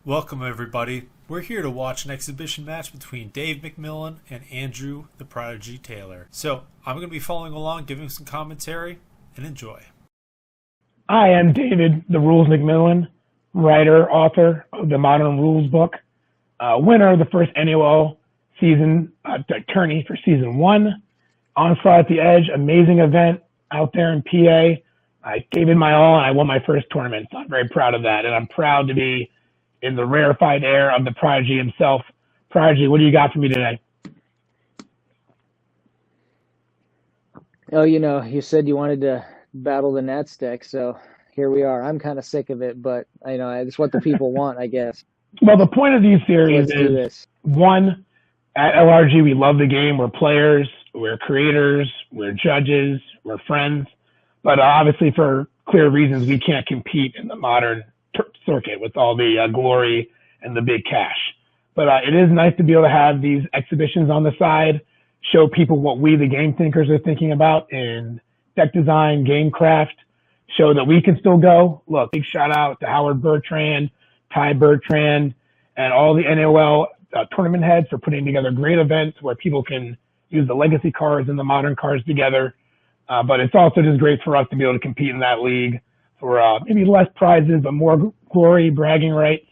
Welcome, everybody. We're here to watch an exhibition match between Dave McMillan and Andrew the Prodigy Taylor. So, I'm going to be following along, giving some commentary, and enjoy. I am David the Rules McMillan, writer, author of the Modern Rules book, winner of the first NAOL season, tourney for season 1. Onslaught at the Edge, amazing event out there in PA. I gave it my all and I won my first tournament, so I'm very proud of that. And I'm proud to be in the rarefied air of the Prodigy himself. Prodigy, what do you got for me today? Oh, you said you wanted to battle the Nats deck, so here we are. I'm kind of sick of it, but it's what the people want, I guess. Well, the point of these series Let's do this. One, at LRG, we love the game. We're players, we're creators, we're judges, we're friends. But obviously, for clear reasons, we can't compete in the modern circuit with all the glory and the big cash. But it is nice to be able to have these exhibitions on the side, show people what we, the game thinkers, are thinking about in deck design, game craft, show that we can still go. Look, big shout out to Howard Bertrand, Ty Bertrand, and all the NAOL tournament heads for putting together great events where people can use the legacy cards and the modern cards together. But it's also just great for us to be able to compete in that league for maybe less prizes, but more glory, bragging rights,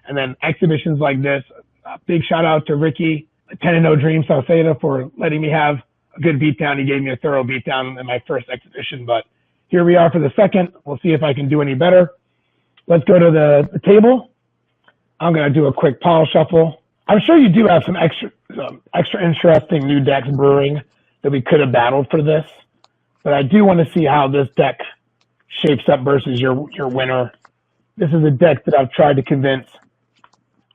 and then exhibitions like this. Big shout out to Ricky, 10-0 Dream Sauceda, for letting me have a good beatdown. He gave me a thorough beatdown in my first exhibition, but here we are for the second. We'll see if I can do any better. Let's go to the table. I'm going to do a quick pile shuffle. I'm sure you do have some extra interesting new decks brewing that we could have battled for this, but I do want to see how this deck shapes up versus your winner. This is a deck that I've tried to convince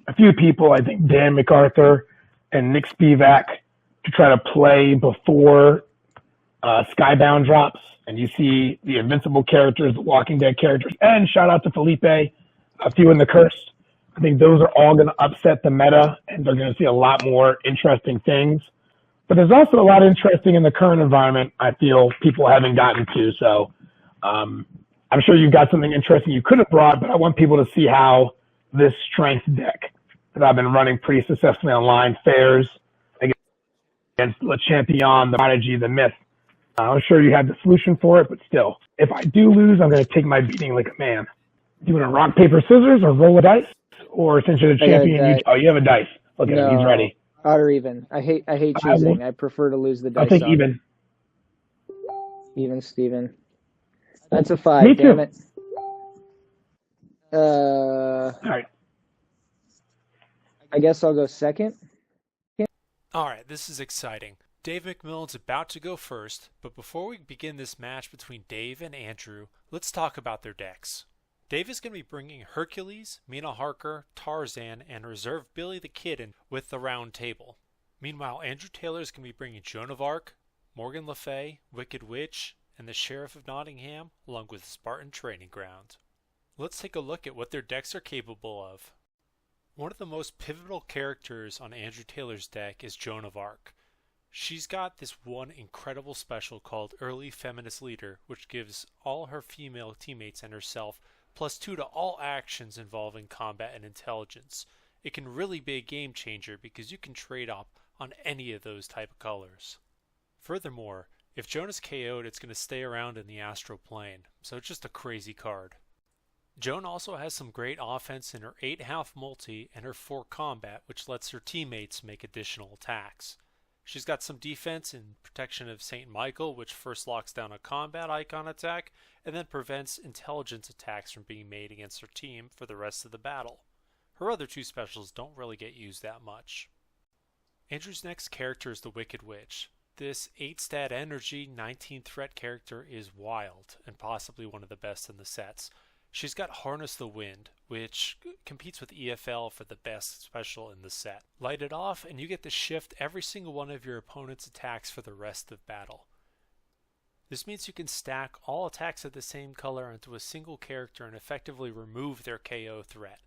a few people, I think Dan MacArthur and Nick Spivak, to try to play before Skybound drops. And you see the Invincible characters, the Walking Dead characters, and shout out to Felipe, a few in the Curse. I think those are all going to upset the meta, and they're going to see a lot more interesting things. But there's also a lot interesting in the current environment, I feel, people haven't gotten to. So I'm sure you've got something interesting you could have brought, but I want people to see how this strength deck that I've been running pretty successfully online fares against Le Champion, the Prodigy, the Myth. I'm sure you have the solution for it, but still, if I do lose, I'm going to take my beating like a man. Do you want to rock, paper, scissors, or roll a dice? Or since you're the champion, you have a dice. Look at him, he's ready. Odd or even. I hate choosing. I prefer to lose the dice. I'll take even. Even, Steven. That's a 5, Me too. damn it. All right. I guess I'll go second. Alright, this is exciting. Dave McMillan's about to go first, but before we begin this match between Dave and Andrew, let's talk about their decks. Dave is going to be bringing Hercules, Mina Harker, Tarzan, and Reserve Billy the Kid in with the round table. Meanwhile, Andrew Taylor is going to be bringing Joan of Arc, Morgan Le Fay, Wicked Witch, and the Sheriff of Nottingham, along with Spartan Training Ground. Let's take a look at what their decks are capable of. One of the most pivotal characters on Andrew Taylor's deck is Joan of Arc. She's got this one incredible special called Early Feminist Leader, which gives all her female teammates and herself +2 to all actions involving combat and intelligence. It can really be a game changer because you can trade up on any of those type of colors. Furthermore, if Joan is KO'd, it's going to stay around in the astral plane, so it's just a crazy card. Joan also has some great offense in her 8.5 multi and her 4 combat, which lets her teammates make additional attacks. She's got some defense in protection of St. Michael, which first locks down a combat icon attack and then prevents intelligence attacks from being made against her team for the rest of the battle. Her other 2 specials don't really get used that much. Andrew's next character is the Wicked Witch. This 8-stat energy, 19 threat character is wild and possibly one of the best in the sets. She's got Harness the Wind, which competes with EFL for the best special in the set. Light it off and you get to shift every single one of your opponent's attacks for the rest of battle. This means you can stack all attacks of the same color onto a single character and effectively remove their KO threat.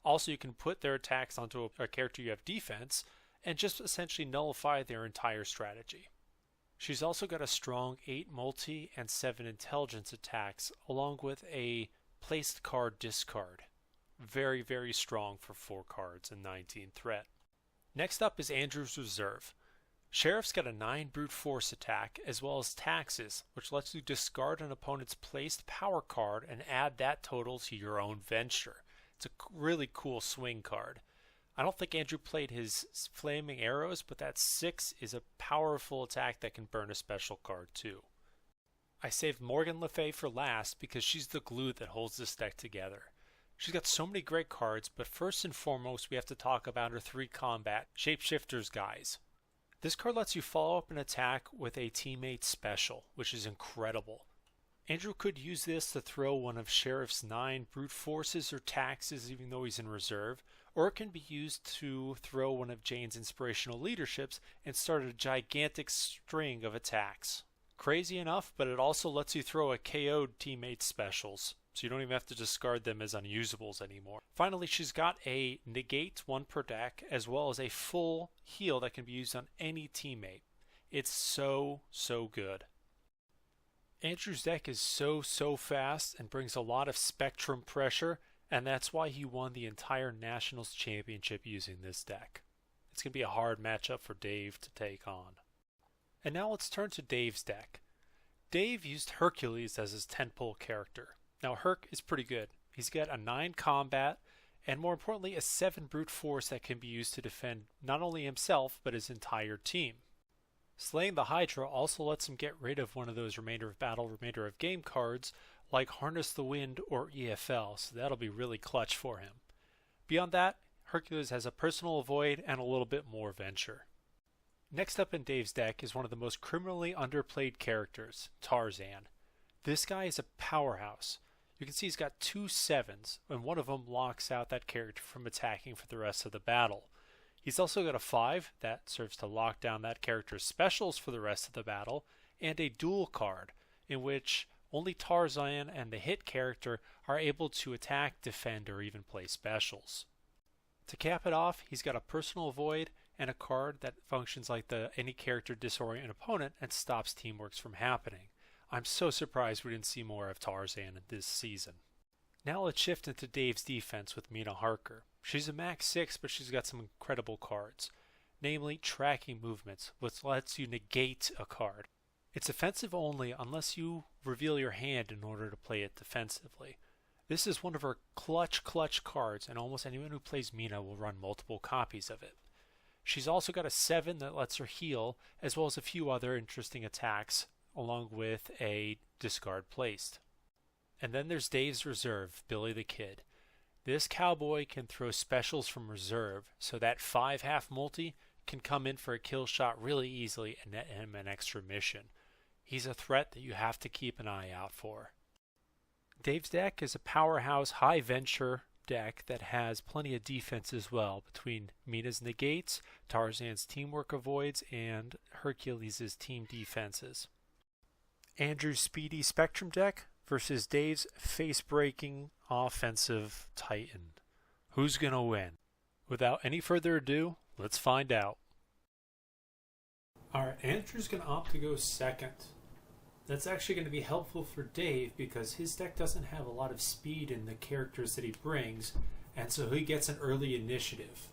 Also, you can put their attacks onto a character you have defense and just essentially nullify their entire strategy. She's also got a strong 8 multi and 7 intelligence attacks, along with a placed card discard. Very, very strong for 4 cards and 19 threat. Next up is Andrew's Reserve. Sheriff's got a 9 brute force attack as well as taxes, which lets you discard an opponent's placed power card and add that total to your own venture. It's a really cool swing card. I don't think Andrew played his flaming arrows, but that 6 is a powerful attack that can burn a special card too. I saved Morgan Le Fay for last because she's the glue that holds this deck together. She's got so many great cards, but first and foremost we have to talk about her 3 combat Shapeshifters guys. This card lets you follow up an attack with a teammate special, which is incredible. Andrew could use this to throw one of Sheriff's 9 brute forces or taxes even though he's in reserve, or it can be used to throw one of Jane's inspirational leaderships and start a gigantic string of attacks. Crazy enough, but it also lets you throw a KO'd teammate specials, so you don't even have to discard them as unusables anymore. Finally, she's got a negate 1 per deck, as well as a full heal that can be used on any teammate. It's so good. Andrew's deck is so fast and brings a lot of spectrum pressure, and that's why he won the entire Nationals Championship using this deck. It's going to be a hard matchup for Dave to take on. And now let's turn to Dave's deck. Dave used Hercules as his tentpole character. Now Herc is pretty good. He's got a 9 combat, and more importantly a 7 brute force that can be used to defend not only himself but his entire team. Slaying the Hydra also lets him get rid of one of those remainder of battle, remainder of game cards like Harness the Wind or EFL, so that'll be really clutch for him. Beyond that, Hercules has a personal avoid and a little bit more venture. Next up in Dave's deck is one of the most criminally underplayed characters, Tarzan. This guy is a powerhouse. You can see he's got 2 7s, and one of them locks out that character from attacking for the rest of the battle. He's also got a 5 that serves to lock down that character's specials for the rest of the battle, and a duel card in which only Tarzan and the hit character are able to attack, defend, or even play specials. To cap it off, he's got a personal avoid and a card that functions like the any character disorient an opponent and stops teamworks from happening. I'm so surprised we didn't see more of Tarzan this season. Now let's shift into Dave's defense with Mina Harker. She's a max 6, but she's got some incredible cards, namely tracking movements, which lets you negate a card. It's offensive only unless you reveal your hand in order to play it defensively. This is one of her clutch cards, and almost anyone who plays Mina will run multiple copies of it. She's also got a 7 that lets her heal, as well as a few other interesting attacks, along with a discard placed. And then there's Dave's Reserve, Billy the Kid. This cowboy can throw specials from reserve, so that 5 half multi can come in for a kill shot really easily and net him an extra mission. He's a threat that you have to keep an eye out for. Dave's deck is a powerhouse high venture deck that has plenty of defense as well, between Mina's negates, Tarzan's teamwork avoids, and Hercules' team defenses. Andrew's speedy Spectrum deck versus Dave's face-breaking offensive Titan. Who's going to win? Without any further ado, let's find out. Alright, Andrew's going to opt to go second. That's actually going to be helpful for Dave because his deck doesn't have a lot of speed in the characters that he brings, and so he gets an early initiative.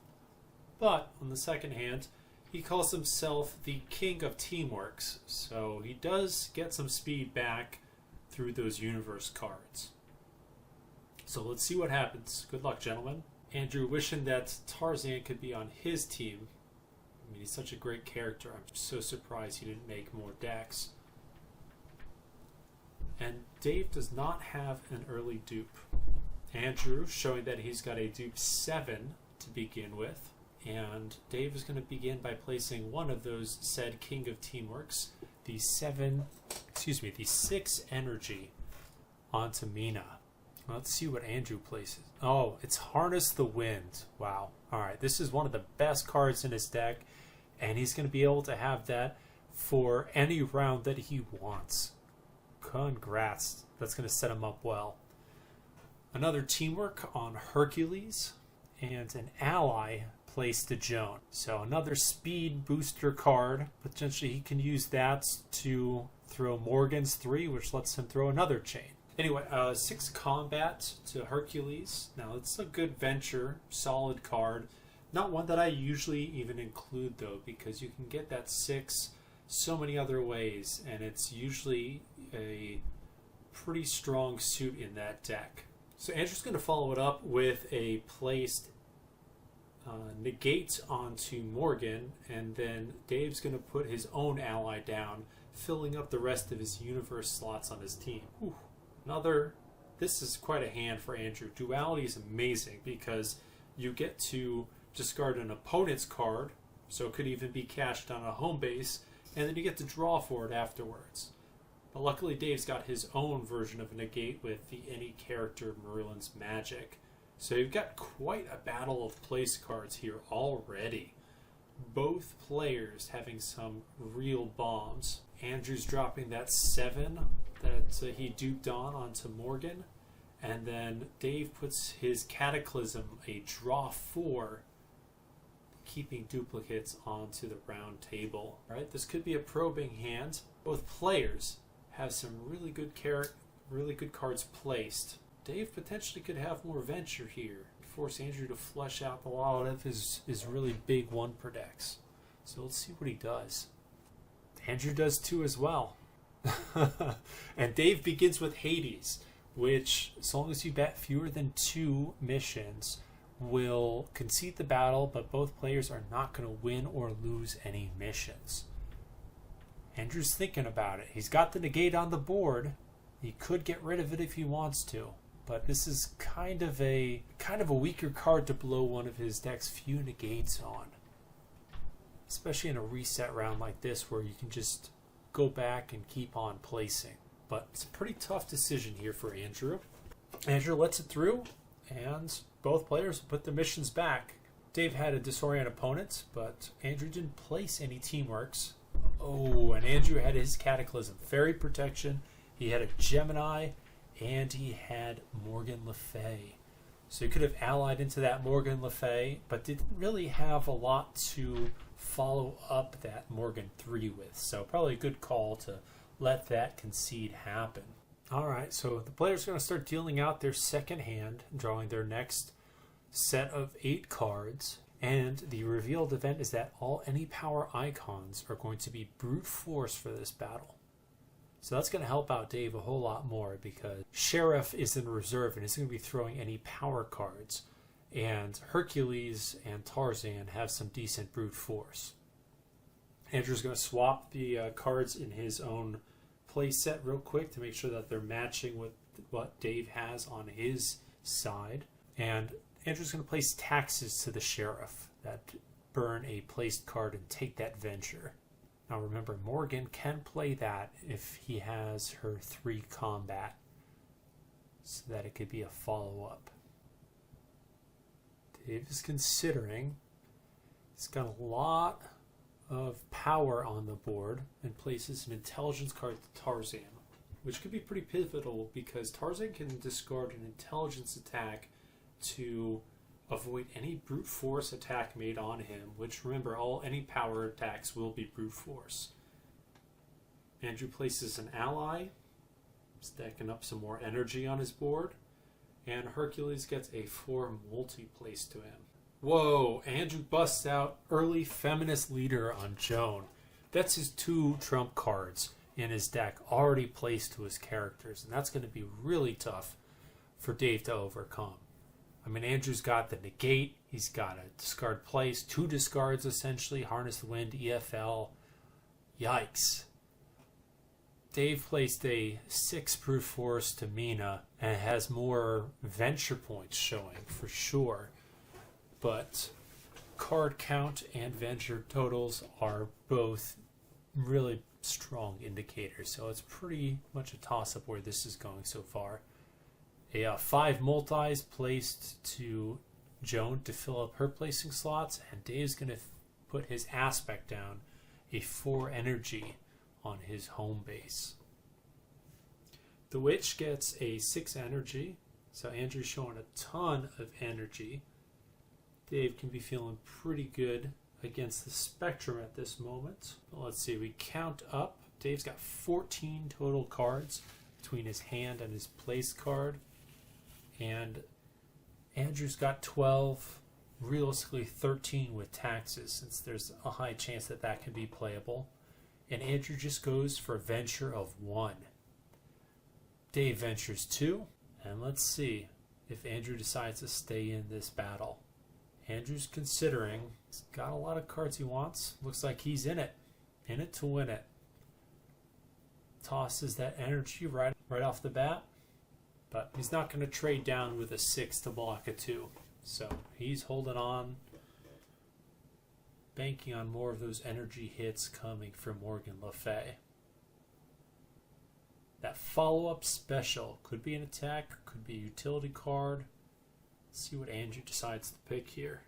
But, on the second hand, he calls himself the King of Teamworks, so he does get some speed back through those universe cards. So let's see what happens. Good luck, gentlemen. Andrew wishing that Tarzan could be on his team. I mean, he's such a great character. I'm so surprised he didn't make more decks. And Dave does not have an early dupe. Andrew showing that he's got a dupe 7 to begin with. And Dave is going to begin by placing one of those said King of Teamworks, the 6 energy onto Mina. Let's see what Andrew places. Oh, it's Harness the Wind. Wow. Alright, this is one of the best cards in his deck, and he's going to be able to have that for any round that he wants. Congrats. That's going to set him up well. Another teamwork on Hercules, and an ally placed to Joan. So another speed booster card. Potentially he can use that to throw Morgan's 3, which lets him throw another chain. Anyway, 6 combat to Hercules. Now, it's a good venture, solid card. Not one that I usually even include, though, because you can get that 6 so many other ways, and it's usually a pretty strong suit in that deck. So Andrew's going to follow it up with a placed negate onto Morgan, and then Dave's going to put his own ally down, filling up the rest of his universe slots on his team. Whew. This is quite a hand for Andrew. Duality is amazing because you get to discard an opponent's card, so it could even be cashed on a home base, and then you get to draw for it afterwards. But luckily Dave's got his own version of a negate with the any character Merlin's Magic. So you've got quite a battle of place cards here already. Both players having some real bombs. Andrew's dropping that 7 that he duped onto Morgan. And then Dave puts his Cataclysm, a draw 4, keeping duplicates onto the round table. All right, this could be a probing hand. Both players have some really good cards placed. Dave potentially could have more venture here. Force Andrew to flush out a lot of his really big 1 per decks. So let's see what he does. Andrew does too as well. And Dave begins with Hades, which, as long as you bet fewer than 2 missions, will concede the battle, but both players are not going to win or lose any missions. Andrew's thinking about it. He's got the negate on the board. He could get rid of it if he wants to, but this is kind of a weaker card to blow one of his deck's few negates on, especially in a reset round like this where you can just go back and keep on placing. But it's a pretty tough decision here for Andrew. Andrew lets it through, and both players put their missions back. Dave had a disorient opponent, but Andrew didn't place any teamworks. Oh, and Andrew had his Cataclysm, Fairy Protection. He had a Gemini, and he had Morgan Le Fay. So he could have allied into that Morgan Le Fay, but didn't really have a lot to follow up that Morgan 3 with. So probably a good call to let that concede happen. All right, so the players are going to start dealing out their second hand, drawing their next set of 8 cards. And the revealed event is that all any power icons are going to be brute force for this battle. So that's going to help out Dave a whole lot more because Sheriff is in reserve and isn't going to be throwing any power cards. And Hercules and Tarzan have some decent brute force. Andrew's going to swap the cards in his own play set real quick to make sure that they're matching with what Dave has on his side. And Andrew's going to place taxes to the Sheriff that burn a placed card and take that venture. Now remember, Morgan can play that if he has her 3 combat, so that it could be a follow-up. Dave is considering. He's got a lot of power on the board and places an intelligence card to Tarzan, which could be pretty pivotal because Tarzan can discard an intelligence attack to avoid any brute force attack made on him, which remember, any power attacks will be brute force. Andrew places an ally, stacking up some more energy on his board, and Hercules gets a 4 multi-place to him. Whoa, Andrew busts out early feminist leader on Joan. That's his 2 trump cards in his deck already placed to his characters, and that's going to be really tough for Dave to overcome. I mean, Andrew's got the negate, he's got a discard place, 2 discards essentially, Harness the Wind, EFL. Yikes. Dave placed a 6 brute force to Mina and has more venture points showing for sure. But card count and venture totals are both really strong indicators, so it's pretty much a toss-up where this is going so far. A 5 multis placed to Joan to fill up her placing slots, and Dave's going to put his aspect down, a 4 energy on his home base. The Witch gets a 6 energy, so Andrew's showing a ton of energy. Dave can be feeling pretty good against the Spectrum at this moment. But let's see, we count up. Dave's got 14 total cards between his hand and his place card. And Andrew's got 12, realistically 13 with taxes, since there's a high chance that that can be playable. And Andrew just goes for a venture of 1. Dave ventures 2, and let's see if Andrew decides to stay in this battle. Andrew's considering. He's got a lot of cards he wants. Looks like he's in it to win it. Tosses that energy right off the bat, but he's not going to trade down with a 6 to block a 2. So he's holding on, banking on more of those energy hits coming from Morgan Le Fay. That follow-up special could be an attack, could be a utility card. Let's see what Andrew decides to pick here.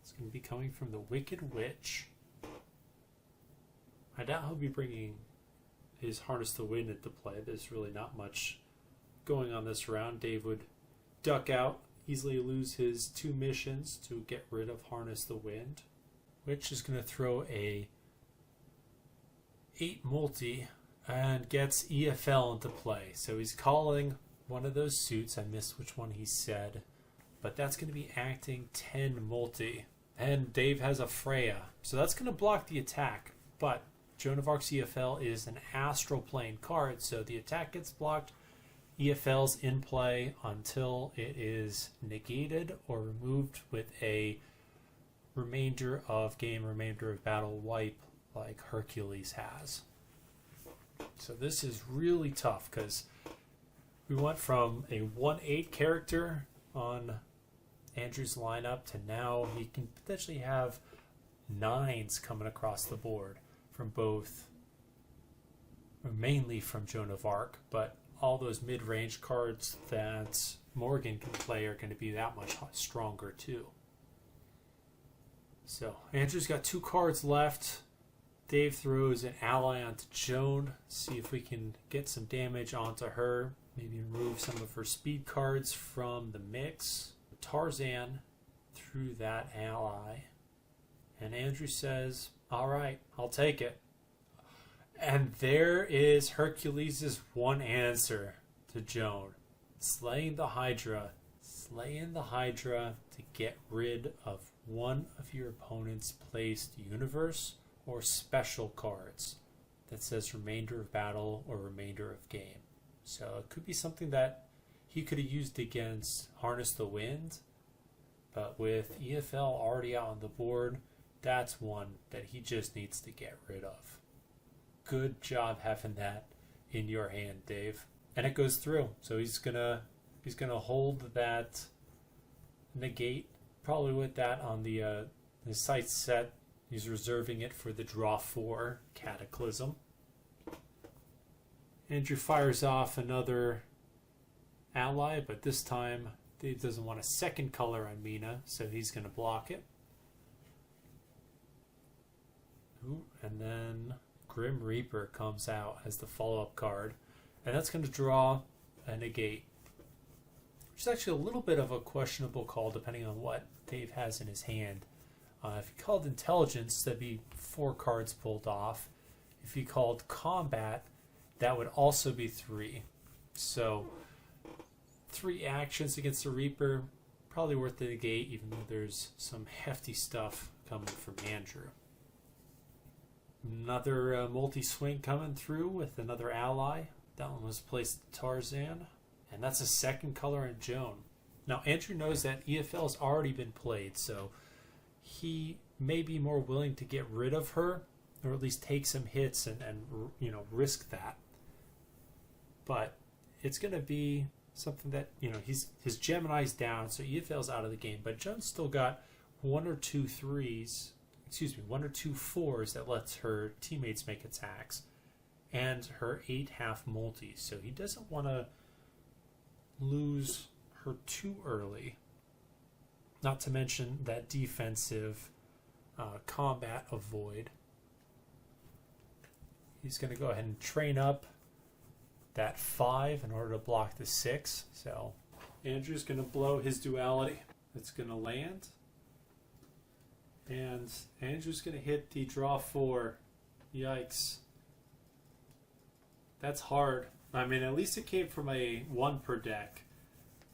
It's going to be coming from the Wicked Witch. I doubt he'll be bringing his Harness the Wind into play. There's really not much going on this round. Dave would duck out, easily lose his 2 missions to get rid of Harness the Wind. Witch is going to throw a 8 multi and gets EFL into play. So he's calling one of those suits. I missed which one he said, but that's going to be acting 10 multi. And Dave has a Freya, so that's going to block the attack. But Joan of Arc's EFL is an astral plane card, so the attack gets blocked. EFL's in play until it is negated or removed with a remainder of game, remainder of battle wipe like Hercules has. So this is really tough because we went from a 1/8 character on Andrew's lineup to now he can potentially have 9s coming across the board from both, or mainly from Joan of Arc, but all those mid-range cards that Morgan can play are going to be that much stronger too. So Andrew's got 2 cards left. Dave throws an ally onto Joan. See if we can get some damage onto her. Maybe remove some of her speed cards from the mix. Tarzan threw that ally. And Andrew says, all right, I'll take it. And there is Hercules' one answer to Joan. Slaying the Hydra. Slaying the Hydra to get rid of one of your opponent's placed universe or special cards that says remainder of battle or remainder of game. So it could be something that he could have used against Harness the Wind, but with EFL already out on the board, that's one that he just needs to get rid of. Good job having that in your hand, Dave. And it goes through. So he's gonna hold that negate, probably with that on the sight set. He's reserving it for the draw 4 Cataclysm. Andrew fires off another ally, but this time Dave doesn't want a second color on Mina, so he's going to block it. Ooh, and then Grim Reaper comes out as the follow-up card, and that's going to draw a negate, which is actually a little bit of a questionable call depending on what Dave has in his hand. If he called Intelligence, that'd be 4 cards pulled off. If he called Combat, that would also be 3. So 3 actions against the Reaper, probably worth the negate, even though there's some hefty stuff coming from Andrew. Another multi-swing coming through with another ally. That one was placed Tarzan, and that's a second color in Joan. Now Andrew knows that EFL has already been played, so he may be more willing to get rid of her, or at least take some hits and risk that. But it's going to be something that, his Gemini's down, so EFL's out of the game. But Joan's still got 1 or 2 4s that lets her teammates make attacks, and her 8 half multis. So he doesn't want to lose her too early. Not to mention that defensive combat avoid. He's going to go ahead and train up that 5 in order to block the 6. So Andrew's going to blow his duality. It's going to land. And Andrew's going to hit the draw 4. Yikes. That's hard. I mean, at least it came from a 1 per deck.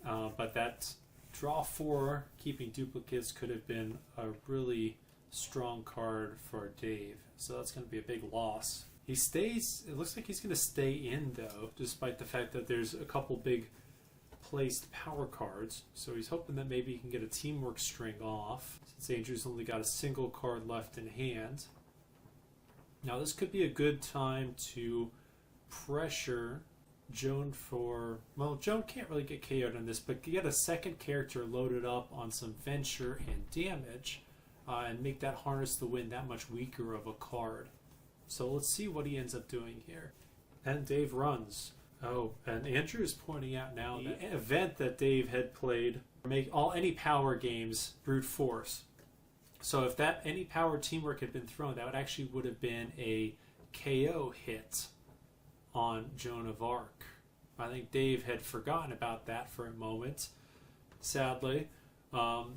But that draw 4, keeping duplicates, could have been a really strong card for Dave. So that's going to be a big loss. He stays, it looks like he's going to stay in though, despite the fact that there's a couple big placed power cards. So he's hoping that maybe he can get a teamwork string off, since Andrew's only got a single card left in hand. Now this could be a good time to pressure Joan for, well, Joan can't really get KO'd on this, but get a second character loaded up on some venture and damage, and make that Harness the Wind that much weaker of a card. So let's see what he ends up doing here. And Dave runs. Oh, and Andrew is pointing out now the event that Dave had played, make any power games brute force. So if that any power teamwork had been thrown, that would have been a KO hit on Joan of Arc. I think Dave had forgotten about that for a moment, sadly. But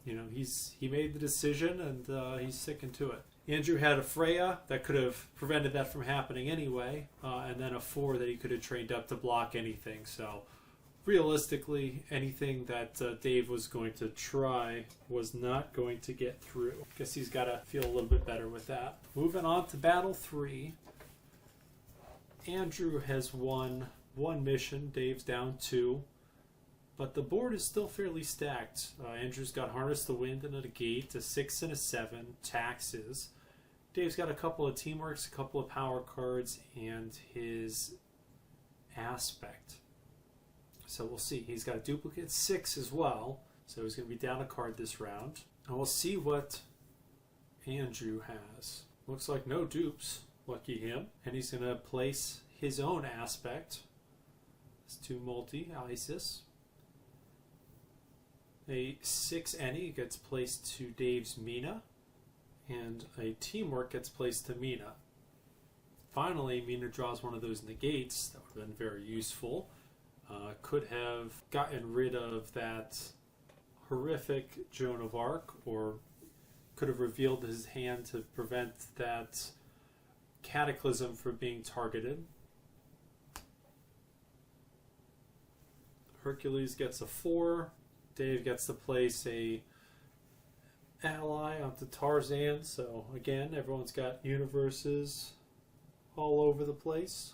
you know, he made the decision, and he's sticking to it. Andrew had a Freya that could have prevented that from happening anyway, and then a 4 that he could have trained up to block anything. So realistically, anything that Dave was going to try was not going to get through. Guess he's got to feel a little bit better with that. Moving on to Battle 3. Andrew has won 1 mission, Dave's down 2. But the board is still fairly stacked. Andrew's got Harness the Wind and a Gate, a 6 and a 7, taxes. Dave's got a couple of teamworks, a couple of power cards, and his aspect. So we'll see. He's got a duplicate 6 as well, so he's going to be down a card this round. And we'll see what Andrew has. Looks like no dupes. Lucky him. And he's going to place his own aspect. It's 2 multi, Isis. A 6 any gets placed to Dave's Mina, and a teamwork gets placed to Mina. Finally, Mina draws one of those negates. That would have been very useful. Could have gotten rid of that horrific Joan of Arc, or could have revealed his hand to prevent that Cataclysm from being targeted. Hercules gets a 4. Dave gets to place a ally onto Tarzan. So again, everyone's got universes all over the place.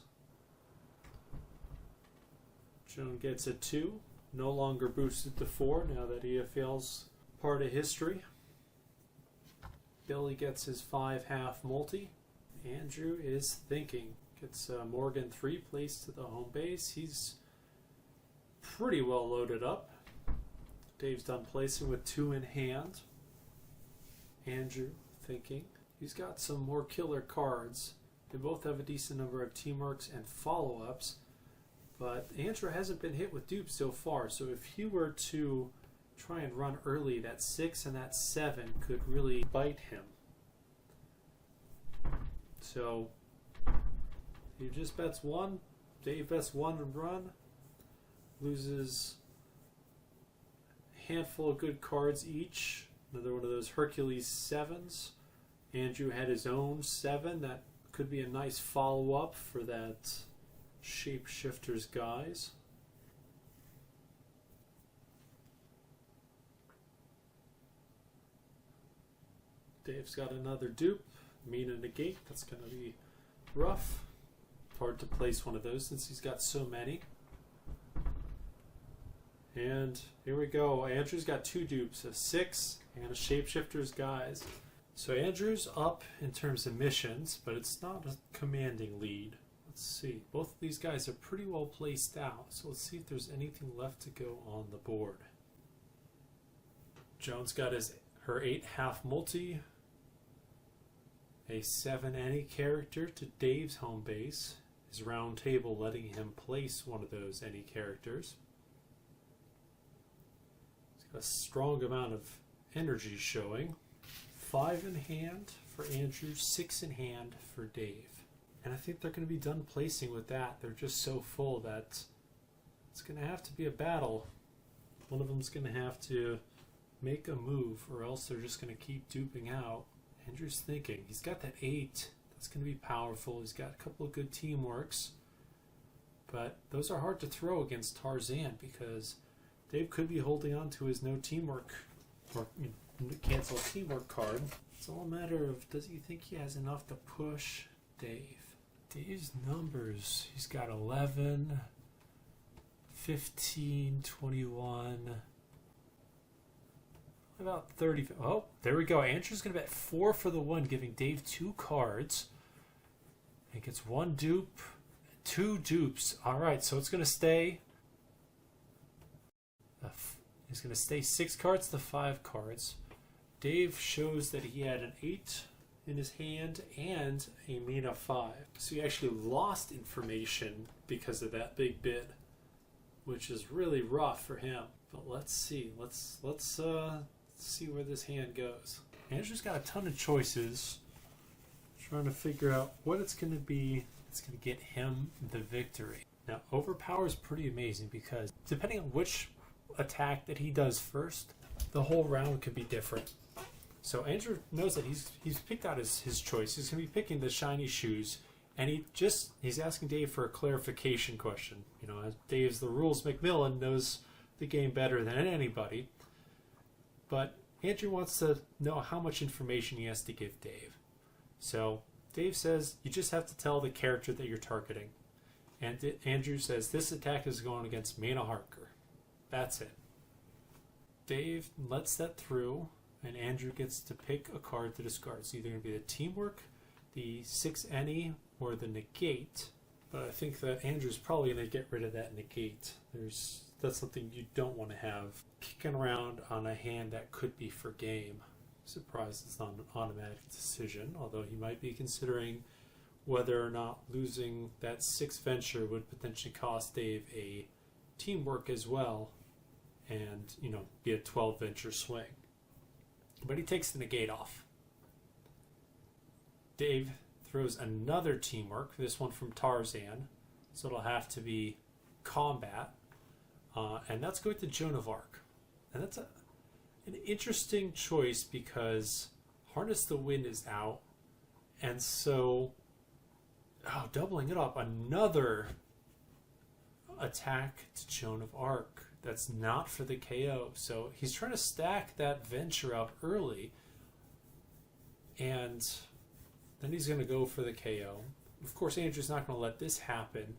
Joan gets a 2. No longer boosted to 4 now that he feels part of history. Billy gets his 5 half multi. Andrew is thinking. Gets Morgan 3 placed to the home base. He's pretty well loaded up. Dave's done placing with 2 in hand. Andrew thinking. He's got some more killer cards. They both have a decent number of teamworks and follow-ups. But Andrew hasn't been hit with dupes so far. So if he were to try and run early, that 6 and that 7 could really bite him. So he just bets 1. Dave bets 1 and run. Loses handful of good cards each. Another one of those Hercules 7s. Andrew had his own 7. That could be a nice follow-up for that Shapeshifters guys. Dave's got another dupe. Mina negate. That's going to be rough. Hard to place one of those since he's got so many. And here we go. Andrew's got 2 dupes, a 6 and a Shapeshifters guys. So Andrew's up in terms of missions, but it's not a commanding lead. Let's see. Both of these guys are pretty well placed out. So let's see if there's anything left to go on the board. Joan's got her 8 half multi. A 7 any character to Dave's home base. His round table letting him place one of those any characters. A strong amount of energy showing. 5 in hand for Andrew, 6 in hand for Dave. And I think they're going to be done placing with that. They're just so full that it's going to have to be a battle. One of them's going to have to make a move, or else they're just going to keep duping out. Andrew's thinking. He's got that 8. It's going to be powerful. He's got a couple of good teamworks. But those are hard to throw against Tarzan because Dave could be holding on to his no teamwork or cancel teamwork card. It's all a matter of, does he think he has enough to push Dave? Dave's numbers, he's got 11, 15, 21, about 30. Oh, there we go. Andrew's going to bet 4 for the 1, giving Dave 2 cards. He gets 1 dupe, 2 dupes. All right, so it's going to stay. He's going to stay 6 cards to 5 cards. Dave shows that he had an 8 in his hand and a Mina 5. So he actually lost information because of that big bid, which is really rough for him. But let's see. Let's see where this hand goes. Andrew's got a ton of choices, trying to figure out what it's going to be. It's going to get him the victory. Now, OverPower is pretty amazing because depending on which attack that he does first, the whole round could be different. So Andrew knows that he's picked out his choice. He's going to be picking the shiny shoes, and he's asking Dave for a clarification question. You know, as Dave's the rules McMillan, knows the game better than anybody. But Andrew wants to know how much information he has to give Dave. So Dave says, you just have to tell the character that you're targeting. And Andrew says, this attack is going against Mina Harker. That's it. Dave lets that through, and Andrew gets to pick a card to discard. It's either going to be the Teamwork, the 6 any, or the Negate. But I think that Andrew's probably going to get rid of that Negate. That's something you don't want to have kicking around on a hand that could be for game. Surprised it's not an automatic decision, although he might be considering whether or not losing that 6 venture would potentially cost Dave a Teamwork as well, and be a 12 venture swing. But he takes the Negate off. Dave throws another Teamwork, this one from Tarzan, so it'll have to be Combat, and that's going to Joan of Arc. And that's an interesting choice because Harness the Wind is out, and so doubling it up, another attack to Joan of Arc. That's not for the KO. So he's trying to stack that venture up early, and then he's going to go for the KO. Of course, Andrew's not going to let this happen.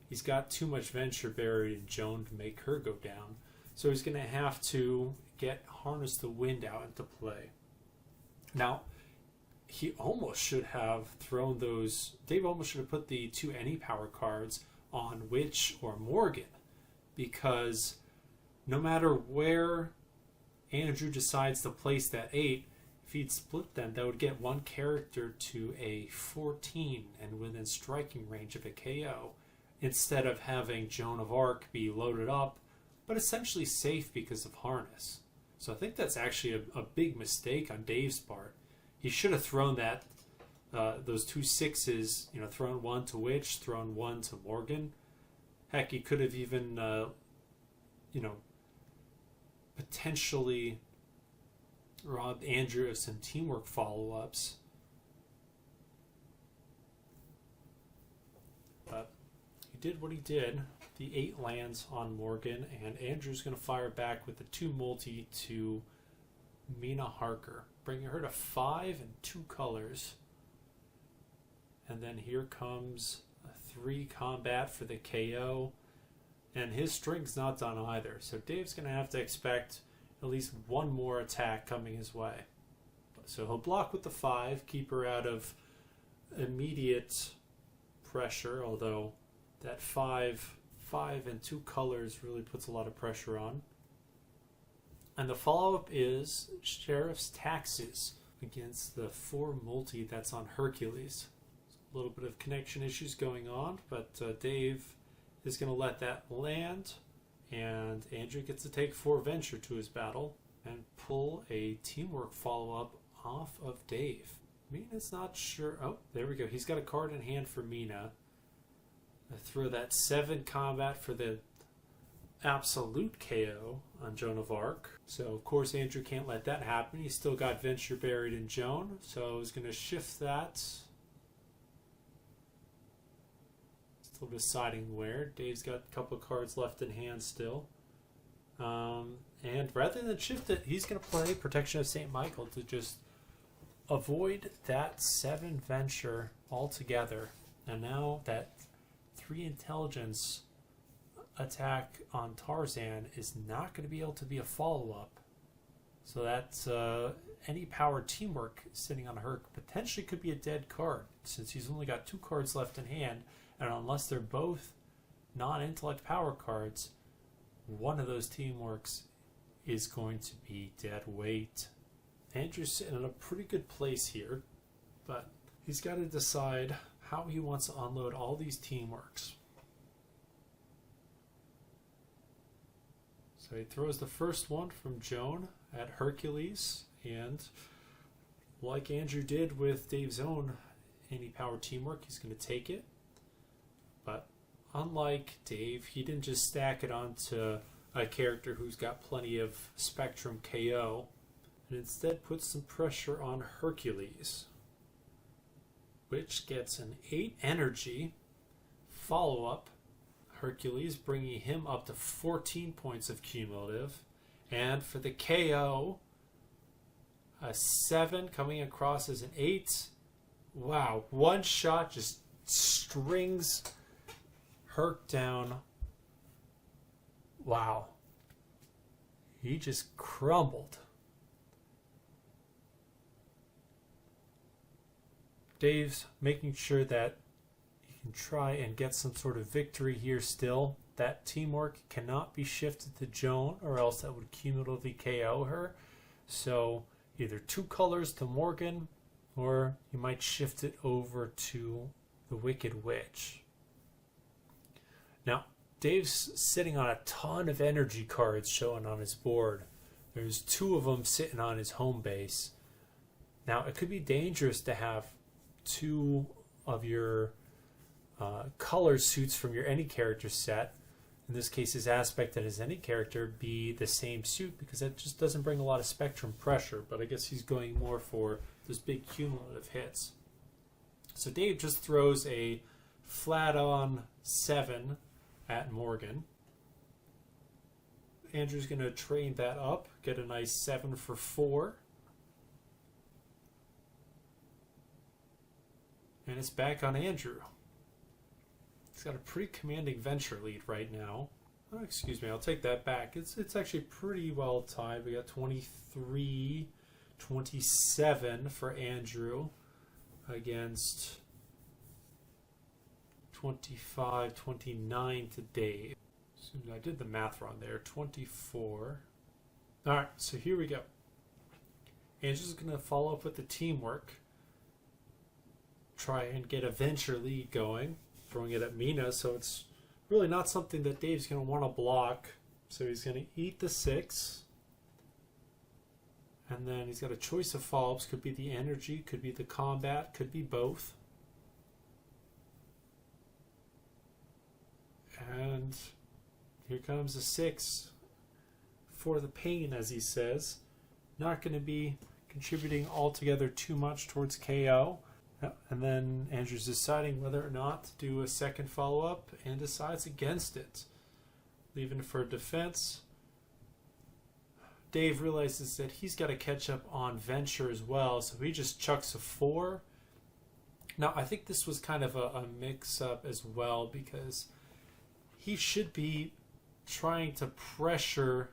He's got too much venture buried in Joan to make her go down. So he's going to have to get Harness the Wind out into play. Now, he almost should have thrown those. Dave almost should have put the 2 any power cards on Witch or Morgan, because no matter where Andrew decides to place that 8, if he'd split them, that would get one character to a 14 and within striking range of a KO, instead of having Joan of Arc be loaded up, but essentially safe because of Harness. So I think that's actually a big mistake on Dave's part. He should have thrown that those 2 6s, thrown 1 to Witch, thrown 1 to Morgan. Heck, he could have even, potentially robbed Andrew of some Teamwork follow-ups. But he did what he did. The 8 lands on Morgan, and Andrew's going to fire back with the 2 multi to Mina Harker, bringing her to 5 and 2 colors. And then here comes a 3 combat for the KO, and his string's not done either. So Dave's going to have to expect at least 1 more attack coming his way. So he'll block with the 5, keep her out of immediate pressure, although that 5 and 2 colors really puts a lot of pressure on. And the follow-up is Sheriff's Taxes against the 4 multi that's on Hercules. A little bit of connection issues going on, but Dave is going to let that land, and Andrew gets to take 4 venture to his battle and pull a Teamwork follow-up off of Dave. Mina's not sure. Oh, there we go. He's got a card in hand for Mina. Throw that 7 combat for the absolute KO on Joan of Arc. So, of course, Andrew can't let that happen. He's still got venture buried in Joan, so he's going to shift that a little bit deciding where. Dave's got a couple of cards left in hand still. And rather than shift it, he's going to play Protection of St. Michael to just avoid that 7 venture altogether. And now that 3 intelligence attack on Tarzan is not going to be able to be a follow-up. So that's any power teamwork sitting on Herc potentially could be a dead card, since he's only got 2 cards left in hand, and unless they're both non-intellect power cards, one of those teamworks is going to be dead weight. Andrew's sitting in a pretty good place here, but he's got to decide how he wants to unload all these teamworks. So he throws the first one from Joan at Hercules, and like Andrew did with Dave's own anti-power teamwork, he's going to take it. But unlike Dave, he didn't just stack it onto a character who's got plenty of Spectrum KO, and instead put some pressure on Hercules, which gets an 8 energy follow-up. Hercules bringing him up to 14 points of cumulative, and for the KO, a 7 coming across as an 8. Wow, one shot just strings Herc down. Wow. He just crumbled. Dave's making sure that he can try and get some sort of victory here still. That teamwork cannot be shifted to Joan, or else that would cumulatively KO her. So either 2 colors to Morgan, or you might shift it over to the Wicked Witch. Now, Dave's sitting on a ton of energy cards showing on his board. There's 2 of them sitting on his home base. Now, it could be dangerous to have 2 of your color suits from your any character set. In this case, his aspect and his any character be the same suit, because that just doesn't bring a lot of spectrum pressure. But I guess he's going more for those big cumulative hits. So Dave just throws a flat-on 7 at Morgan. Andrew's going to train that up, get a nice 7 for 4. And it's back on Andrew. He's got a pretty commanding venture lead right now. Oh, excuse me, I'll take that back. It's actually pretty well tied. We got 23, 27 for Andrew against 25, 29 to Dave. I did the math wrong there. 24. All right, so here we go. Andrew's going to follow up with the teamwork. Try and get a venture lead going. Throwing it at Mina, so it's really not something that Dave's going to want to block. So he's going to eat the 6. And then he's got a choice of follow-ups. Could be the energy, could be the combat, could be both. And here comes a 6 for the pain, as he says. Not going to be contributing altogether too much towards KO. And then Andrew's deciding whether or not to do a second follow-up, and decides against it. Leaving for defense. Dave realizes that he's got to catch up on venture as well, so he just chucks a 4. Now, I think this was kind of a mix-up as well, because he should be trying to pressure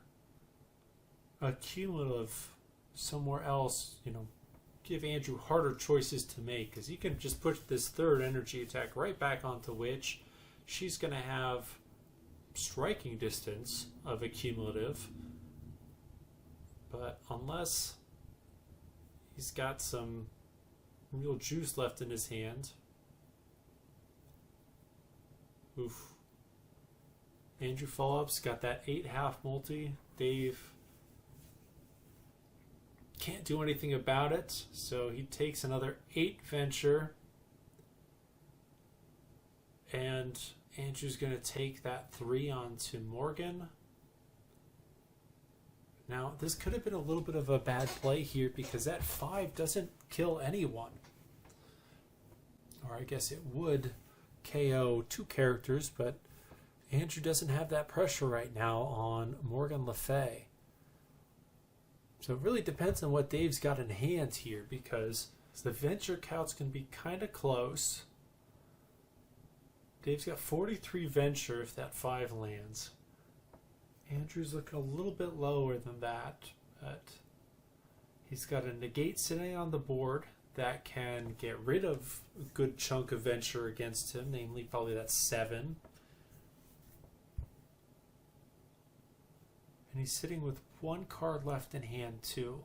a cumulative somewhere else, give Andrew harder choices to make, because he can just put this 3rd energy attack right back onto Witch. She's going to have striking distance of a cumulative, but unless he's got some real juice left in his hand. Oof. Andrew follow-ups, got that 8 half multi. Dave can't do anything about it, so he takes another 8 venture, and Andrew's going to take that 3 onto Morgan. Now, this could have been a little bit of a bad play here, because that 5 doesn't kill anyone. Or I guess it would KO 2 characters, but Andrew doesn't have that pressure right now on Morgan Le Fay. So it really depends on what Dave's got in hand here, because the venture counts can be kind of close. Dave's got 43 venture if that 5 lands. Andrew's looking a little bit lower than that, but he's got a negate sitting on the board that can get rid of a good chunk of venture against him, namely probably that 7. And he's sitting with 1 card left in hand too,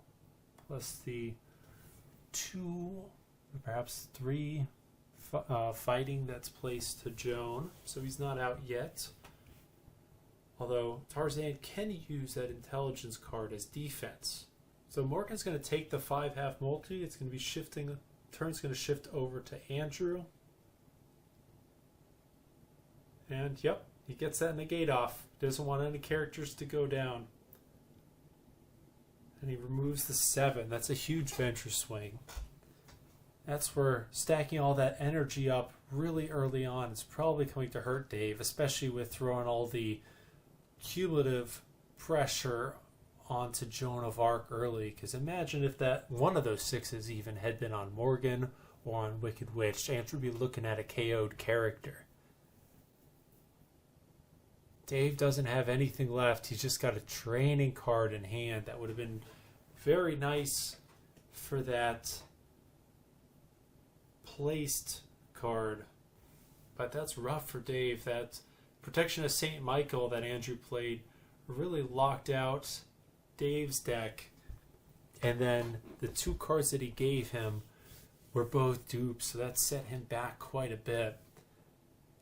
plus the 2, perhaps 3 fighting that's placed to Joan, so he's not out yet. Although Tarzan can use that intelligence card as defense. So Morgan's going to take the 5/2 multi. It's going to be shifting. Turn's going to shift over to Andrew. And yep, he gets that negate off. Doesn't want any characters to go down. And he removes the 7. That's a huge venture swing. That's where stacking all that energy up really early on is probably going to hurt Dave, especially with throwing all the cumulative pressure onto Joan of Arc early. Because imagine if that one of those 6s even had been on Morgan or on Wicked Witch. Andrew would be looking at a KO'd character. Dave doesn't have anything left. He's just got a training card in hand that would have been very nice for that placed card. But that's rough for Dave. That Protection of St. Michael that Andrew played really locked out Dave's deck. And then the 2 cards that he gave him were both dupes, so that set him back quite a bit.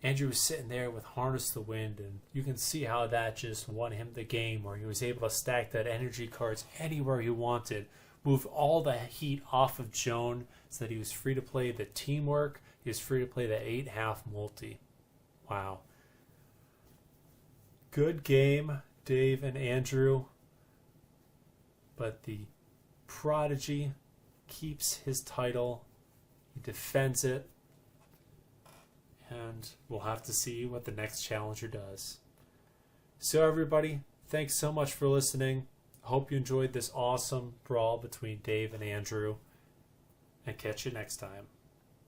Andrew was sitting there with Harness the Wind, and you can see how that just won him the game, where he was able to stack that energy cards anywhere he wanted, move all the heat off of Joan so that he was free to play the teamwork, he was free to play the 8/2 multi. Wow. Good game, Dave and Andrew, but the Prodigy keeps his title, he defends it, and we'll have to see what the next challenger does. So everybody, thanks so much for listening. Hope you enjoyed this awesome brawl between Dave and Andrew, and catch you next time.